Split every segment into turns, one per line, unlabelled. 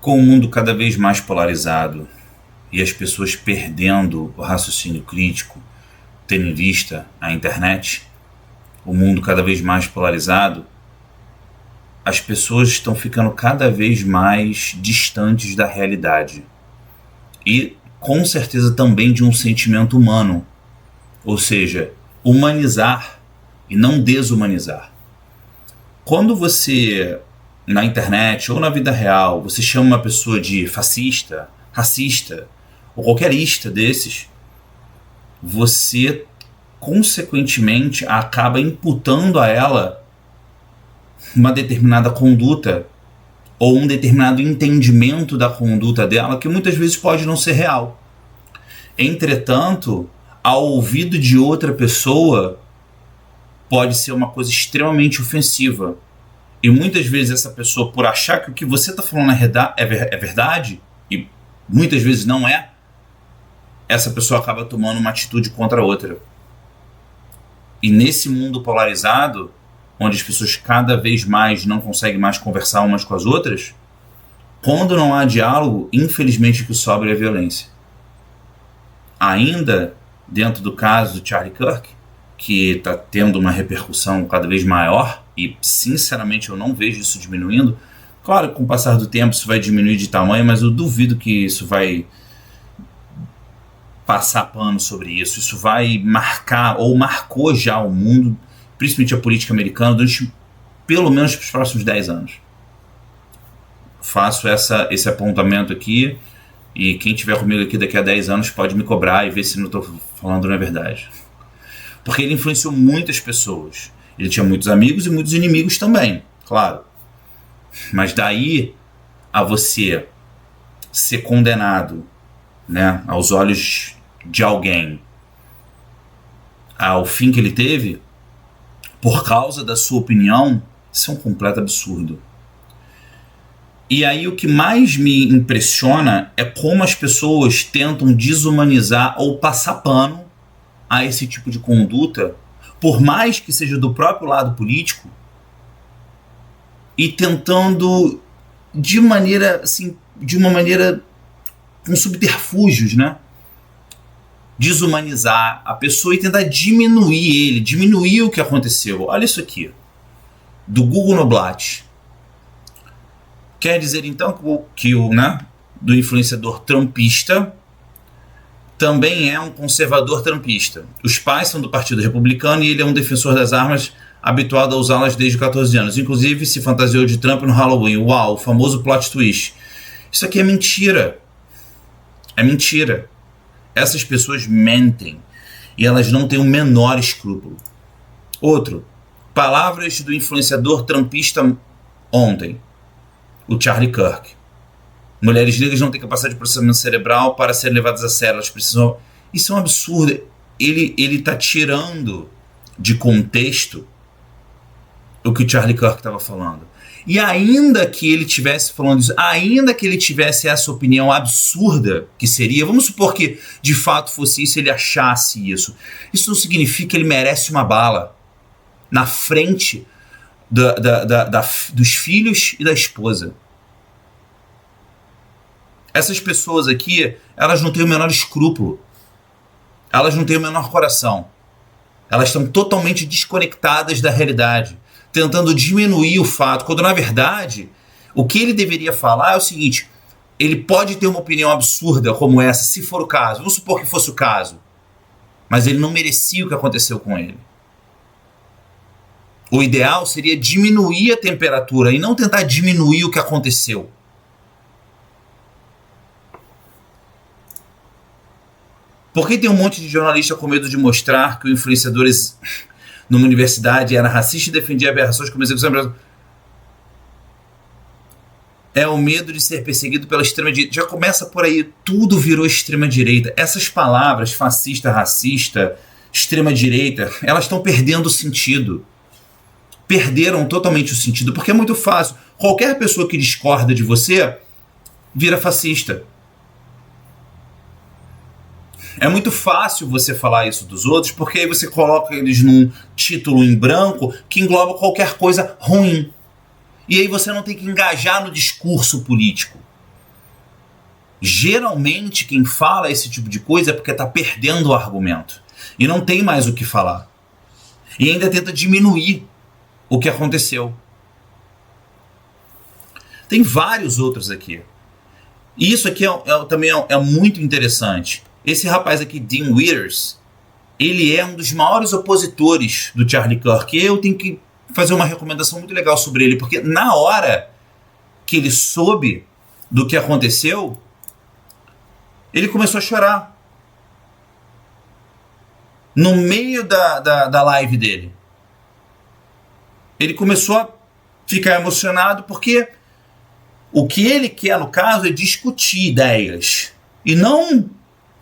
Com o mundo cada vez mais polarizado e as pessoas perdendo o raciocínio crítico, tendo em vista a internet, o mundo cada vez mais polarizado, as pessoas estão ficando cada vez mais distantes da realidade e, com certeza, também de um sentimento humano, ou seja, humanizar e não desumanizar. Quando você, na internet ou na vida real, você chama uma pessoa de fascista, racista ou qualquer ista desses, você consequentemente acaba imputando a ela uma determinada conduta ou um determinado entendimento da conduta dela que muitas vezes pode não ser real. Entretanto, ao ouvido de outra pessoa pode ser uma coisa extremamente ofensiva. E muitas vezes essa pessoa, por achar que o que você está falando é verdade, e muitas vezes não é, essa pessoa acaba tomando uma atitude contra a outra. E nesse mundo polarizado, onde as pessoas cada vez mais não conseguem mais conversar umas com as outras, quando não há diálogo, infelizmente o que sobra é a violência. Ainda dentro do caso do Charlie Kirk, que está tendo uma repercussão cada vez maior, e sinceramente eu não vejo isso diminuindo. Claro que com o passar do tempo isso vai diminuir de tamanho, mas eu duvido que isso vai passar pano sobre isso. Isso vai marcar, ou marcou já o mundo, principalmente a política americana, durante pelo menos os próximos 10 anos. Faço esse apontamento aqui, e quem estiver comigo aqui daqui a 10 anos pode me cobrar e ver se não estou falando na verdade. Porque ele influenciou muitas pessoas. Ele tinha muitos amigos e muitos inimigos também, claro. Mas daí a você ser condenado, né, aos olhos de alguém, ao fim que ele teve, por causa da sua opinião, isso é um completo absurdo. E aí o que mais me impressiona é como as pessoas tentam desumanizar ou passar pano a esse tipo de conduta, por mais que seja do próprio lado político, e tentando de uma maneira com subterfúgios, né, desumanizar a pessoa e tentar diminuir o que aconteceu. Olha isso aqui, do Google Noblat. Quer dizer então que o do influenciador trumpista também é um conservador trumpista. Os pais são do Partido Republicano e ele é um defensor das armas, habituado a usá-las desde 14 anos. Inclusive se fantasiou de Trump no Halloween. Uau, o famoso plot twist. Isso aqui é mentira. É mentira. Essas pessoas mentem e elas não têm o menor escrúpulo. Outro. Palavras do influenciador trumpista ontem. O Charlie Kirk. Mulheres negras não têm capacidade de processamento cerebral para serem levadas a sério. Elas precisam... Isso é um absurdo. Ele está tirando de contexto o que o Charlie Kirk estava falando. E ainda que ele estivesse falando isso, ainda que ele tivesse essa opinião absurda, que seria, vamos supor que de fato fosse isso, ele achasse isso. Isso não significa que ele merece uma bala na frente dos filhos e da esposa. Essas pessoas aqui, elas não têm o menor escrúpulo. Elas não têm o menor coração. Elas estão totalmente desconectadas da realidade, tentando diminuir o fato, quando na verdade, o que ele deveria falar é o seguinte: ele pode ter uma opinião absurda como essa, se for o caso. Vamos supor que fosse o caso. Mas ele não merecia o que aconteceu com ele. O ideal seria diminuir a temperatura e não tentar diminuir o que aconteceu. Por que tem um monte de jornalista com medo de mostrar que o influenciador numa universidade era racista e defendia aberrações como execução? É o medo de ser perseguido pela extrema-direita. Já começa por aí, tudo virou extrema-direita. Essas palavras, fascista, racista, extrema-direita, elas estão perdendo o sentido. Perderam totalmente o sentido, porque é muito fácil. Qualquer pessoa que discorda de você vira fascista. É muito fácil você falar isso dos outros, porque aí você coloca eles num título em branco que engloba qualquer coisa ruim. E aí você não tem que engajar no discurso político. Geralmente quem fala esse tipo de coisa é porque está perdendo o argumento e não tem mais o que falar. E ainda tenta diminuir o que aconteceu. Tem vários outros aqui. E isso aqui também é muito interessante. Esse rapaz aqui, Dean Withers, ele é um dos maiores opositores do Charlie Kirk. E eu tenho que fazer uma recomendação muito legal sobre ele, porque na hora que ele soube do que aconteceu, ele começou a chorar. No meio da live dele. Ele começou a ficar emocionado porque o que ele quer, no caso, é discutir ideias e não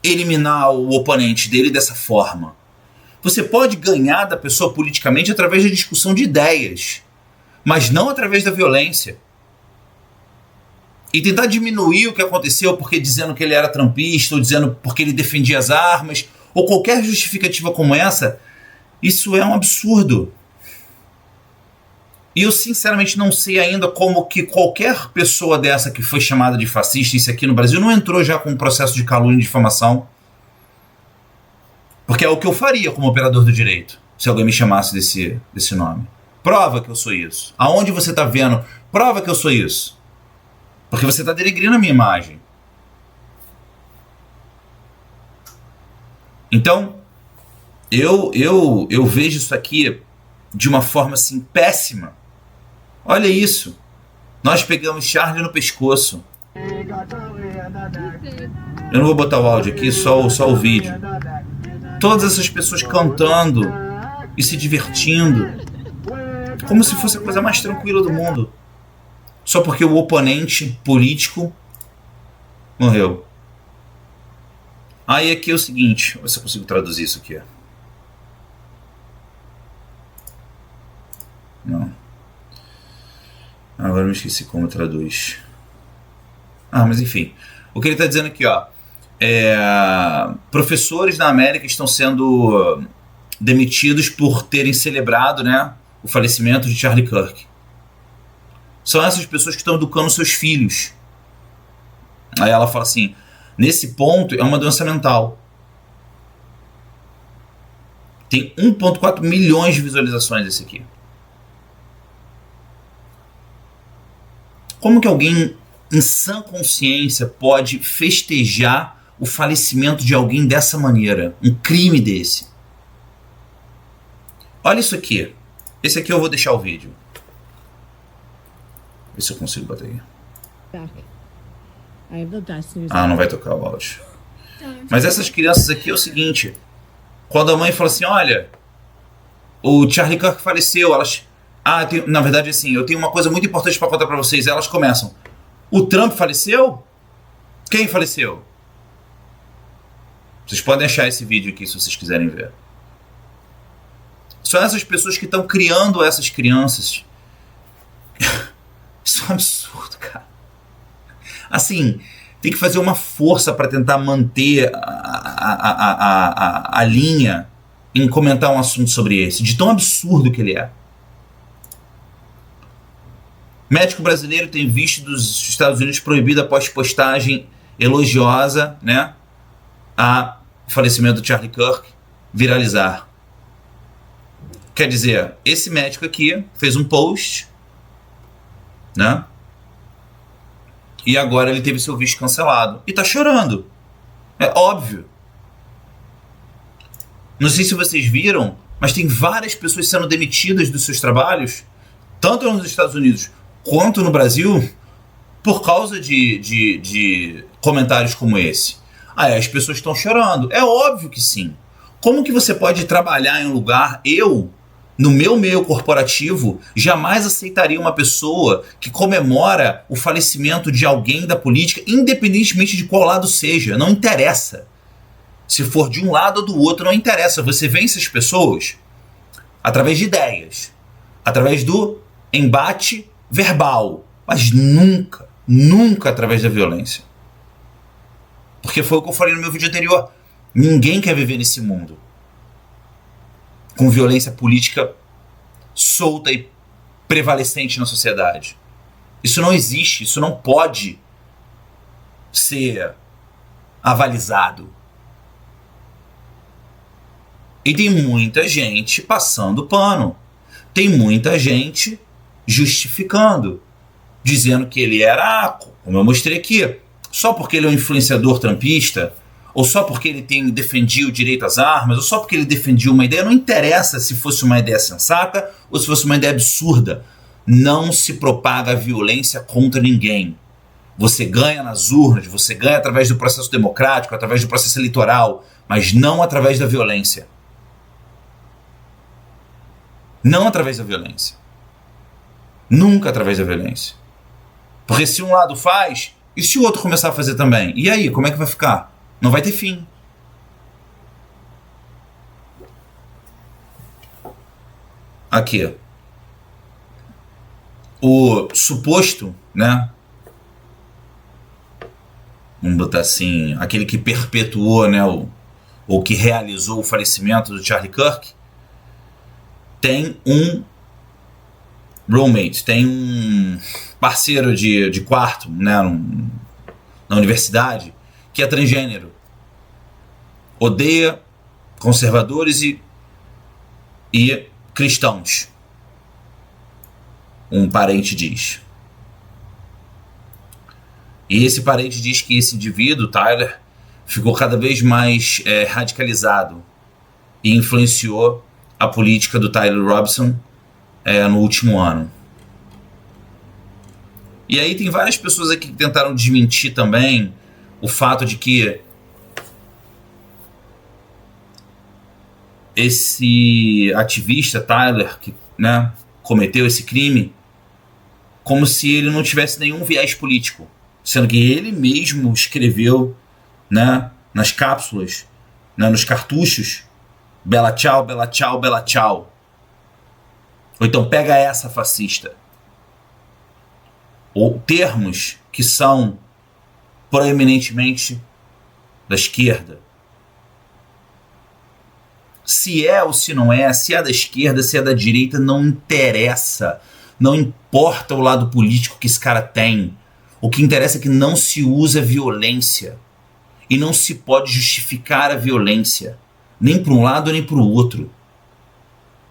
eliminar o oponente dele dessa forma. Você pode ganhar da pessoa politicamente através da discussão de ideias, mas não através da violência. E tentar diminuir o que aconteceu porque dizendo que ele era trumpista, ou dizendo porque ele defendia as armas, ou qualquer justificativa como essa, isso é um absurdo. E eu sinceramente não sei ainda como que qualquer pessoa dessa que foi chamada de fascista, isso aqui no Brasil, não entrou já com um processo de calúnia e difamação. Porque é o que eu faria como operador do direito, se alguém me chamasse desse nome. Prova que eu sou isso. Aonde você está vendo? Prova que eu sou isso. Porque você está denegrindo a minha imagem. Então, eu vejo isso aqui de uma forma assim péssima. Olha isso. Nós pegamos Charlie no pescoço. Eu não vou botar o áudio aqui, só o vídeo. Todas essas pessoas cantando e se divertindo, como se fosse a coisa mais tranquila do mundo. Só porque o oponente político morreu. Aí aqui é o seguinte, vou ver se eu consigo traduzir isso aqui. Não. Agora eu me esqueci como traduz. Mas enfim. O que ele está dizendo aqui, ó. Professores na América estão sendo demitidos por terem celebrado, né, o falecimento de Charlie Kirk. São essas pessoas que estão educando seus filhos. Aí ela fala assim, nesse ponto é uma doença mental. Tem 1,4 milhões de visualizações esse aqui. Como que alguém em sã consciência pode festejar o falecimento de alguém dessa maneira? Um crime desse. Olha isso aqui. Esse aqui eu vou deixar o vídeo. Vê se eu consigo bater aí. Não vai tocar o áudio. Mas essas crianças aqui é o seguinte. Quando a mãe fala assim, olha, o Charlie Kirk faleceu, elas... na verdade, assim, eu tenho uma coisa muito importante para contar para vocês. Elas começam, o Trump faleceu? Quem faleceu? Vocês podem achar esse vídeo aqui se vocês quiserem ver. São essas pessoas que estão criando essas crianças. Isso é um absurdo, cara. Assim, tem que fazer uma força para tentar manter a linha em comentar um assunto sobre esse, de tão absurdo que ele é. Médico brasileiro tem visto dos Estados Unidos proibido após postagem elogiosa, né, a falecimento do Charlie Kirk viralizar. Quer dizer, esse médico aqui fez um post, né, e agora ele teve seu visto cancelado. E tá chorando. É óbvio. Não sei se vocês viram, mas tem várias pessoas sendo demitidas dos seus trabalhos, tanto nos Estados Unidos quanto no Brasil, por causa de comentários como esse. As pessoas estão chorando. É óbvio que sim. Como que você pode trabalhar em um lugar... no meu meio corporativo, jamais aceitaria uma pessoa que comemora o falecimento de alguém da política, independentemente de qual lado seja. Não interessa. Se for de um lado ou do outro, não interessa. Você vence as pessoas através de ideias, através do embate verbal, mas nunca, nunca através da violência. Porque foi o que eu falei no meu vídeo anterior. Ninguém quer viver nesse mundo com violência política solta e prevalecente na sociedade. Isso não existe, isso não pode ser avalizado. E tem muita gente passando pano. Tem muita gente justificando, dizendo que ele era, como eu mostrei aqui, só porque ele é um influenciador trumpista, ou só porque ele defendia o direito às armas, ou só porque ele defendia uma ideia. Não interessa se fosse uma ideia sensata ou se fosse uma ideia absurda. Não se propaga violência contra ninguém. Você ganha nas urnas, você ganha através do processo democrático, através do processo eleitoral, mas não através da violência. Não através da violência. Nunca através da violência. Porque se um lado faz, e se o outro começar a fazer também? E aí, como é que vai ficar? Não vai ter fim. Aqui. O suposto, né? Vamos botar assim, aquele que perpetuou, né? Ou que realizou o falecimento do Charlie Kirk, tem um roommate, tem um parceiro de quarto, né? Na universidade, que é transgênero. Odeia conservadores e cristãos. Um parente diz. E esse parente diz que esse indivíduo, Tyler, ficou cada vez mais radicalizado e influenciou a política do Tyler Robson no último ano. E aí tem várias pessoas aqui que tentaram desmentir também o fato de que esse ativista, Tyler, que, né, cometeu esse crime, como se ele não tivesse nenhum viés político, sendo que ele mesmo escreveu, né, nas cápsulas, né, nos cartuchos, Bela tchau, bela tchau, bela tchau. Ou então pega essa, fascista. Ou termos que são proeminentemente da esquerda. Se é ou se não é, se é da esquerda, se é da direita, não interessa. Não importa o lado político que esse cara tem. O que interessa é que não se usa violência. E não se pode justificar a violência. Nem para um lado, nem para o outro.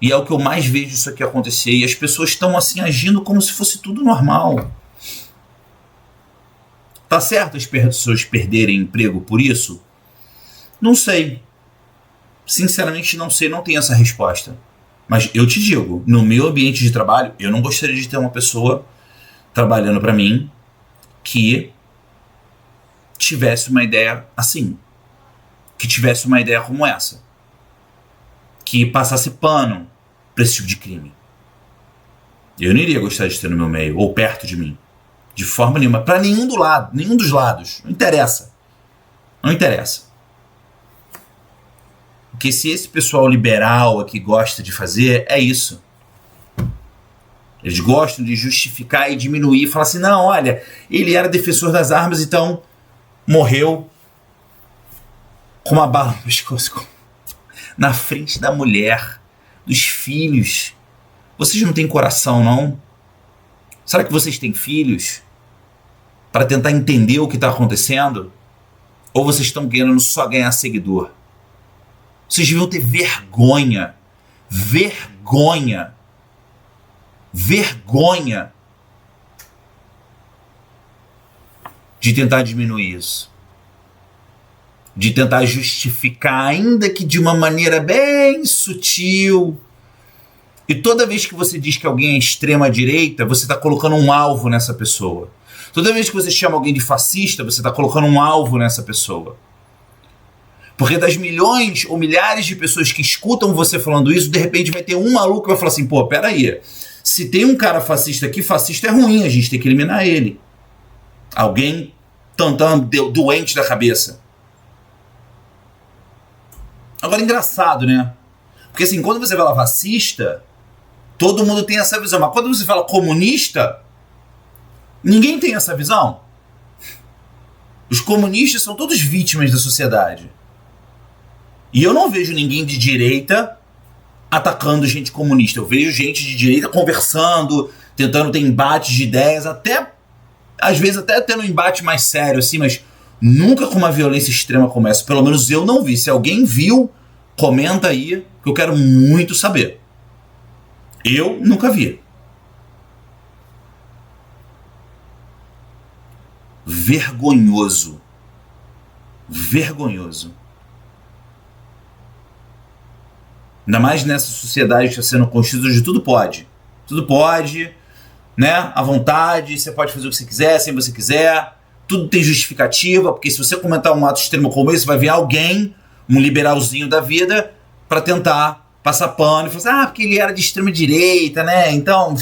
E é o que eu mais vejo isso aqui acontecer. E as pessoas estão assim agindo como se fosse tudo normal. Tá certo as pessoas perderem emprego por isso? Não sei. Sinceramente não sei, não tenho essa resposta. Mas eu te digo, no meu ambiente de trabalho, eu não gostaria de ter uma pessoa trabalhando para mim que tivesse uma ideia assim. Que tivesse uma ideia como essa. Que passasse pano para esse tipo de crime. Eu não iria gostar de ter no meu meio, ou perto de mim. De forma nenhuma. Para nenhum dos lados. Não interessa. Não interessa. Porque se esse pessoal liberal aqui gosta de fazer, é isso. Eles gostam de justificar e diminuir. Falar assim, não, olha, ele era defensor das armas, então morreu com uma bala no pescoço. Na frente da mulher, dos filhos. Vocês não têm coração, não? Será que vocês têm filhos? Para tentar entender o que está acontecendo? Ou vocês estão querendo só ganhar seguidor? Vocês deviam ter vergonha. Vergonha. Vergonha de tentar diminuir isso. De tentar justificar, ainda que de uma maneira bem sutil. E toda vez que você diz que alguém é extrema-direita, você está colocando um alvo nessa pessoa. Toda vez que você chama alguém de fascista, você está colocando um alvo nessa pessoa. Porque das milhões ou milhares de pessoas que escutam você falando isso, de repente vai ter um maluco que vai falar assim, pô, peraí, se tem um cara fascista aqui, fascista é ruim, a gente tem que eliminar ele. Alguém tantando doente da cabeça. Agora, engraçado, né? Porque assim, quando você fala fascista, todo mundo tem essa visão. Mas quando você fala comunista, ninguém tem essa visão. Os comunistas são todos vítimas da sociedade. E eu não vejo ninguém de direita atacando gente comunista. Eu vejo gente de direita conversando, tentando ter embates de ideias, até às vezes até tendo um embate mais sério, assim, mas Nunca com uma violência extrema como essa. Pelo menos eu não vi. Se alguém viu, comenta aí, que eu quero muito saber. Eu nunca vi. Vergonhoso. Vergonhoso. Ainda mais nessa sociedade que está sendo constituída de tudo pode. Tudo pode, né? À vontade, você pode fazer o que você quiser, sem você quiser. Tudo tem justificativa, porque se você comentar um ato extremo como esse, vai vir alguém, um liberalzinho da vida, para tentar passar pano e falar assim, porque ele era de extrema direita, né? Então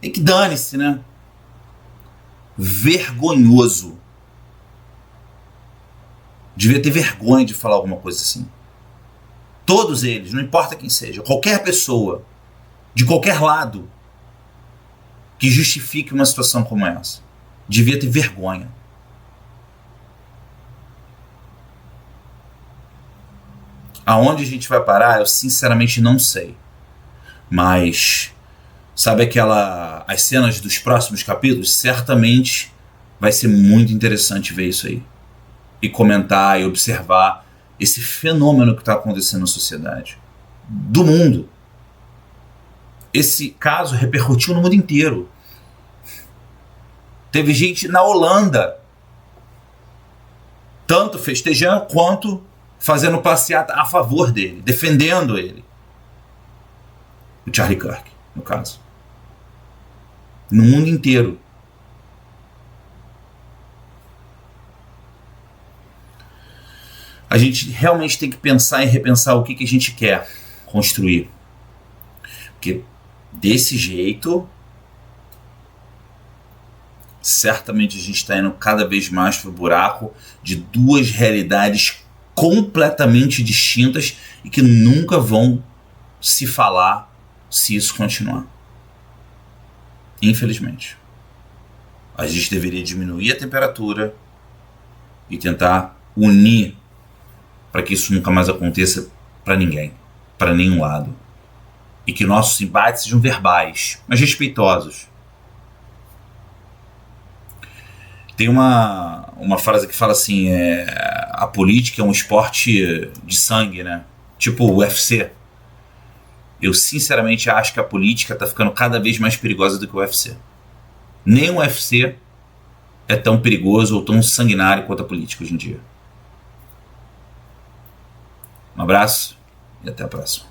é que dane-se, né? Vergonhoso. Devia ter vergonha de falar alguma coisa assim. Todos eles, não importa quem seja, qualquer pessoa, de qualquer lado, que justifique uma situação como essa, devia ter vergonha. Aonde a gente vai parar, eu sinceramente não sei. Mas, sabe as cenas dos próximos capítulos? Certamente vai ser muito interessante ver isso aí. E comentar e observar esse fenômeno que está acontecendo na sociedade. Do mundo. Esse caso repercutiu no mundo inteiro. Teve gente na Holanda, tanto festejando quanto fazendo passeata a favor dele, defendendo ele. O Charlie Kirk, no caso. No mundo inteiro. A gente realmente tem que pensar e repensar o que a gente quer construir. Porque desse jeito, certamente a gente está indo cada vez mais para o buraco de duas realidades completamente distintas e que nunca vão se falar se isso continuar. Infelizmente. A gente deveria diminuir a temperatura e tentar unir para que isso nunca mais aconteça para ninguém, para nenhum lado. E que nossos embates sejam verbais, mas respeitosos. Tem uma frase que fala assim, a política é um esporte de sangue, né? Tipo o UFC. Eu sinceramente acho que a política está ficando cada vez mais perigosa do que o UFC. Nem o UFC é tão perigoso ou tão sanguinário quanto a política hoje em dia. Um abraço e até a próxima.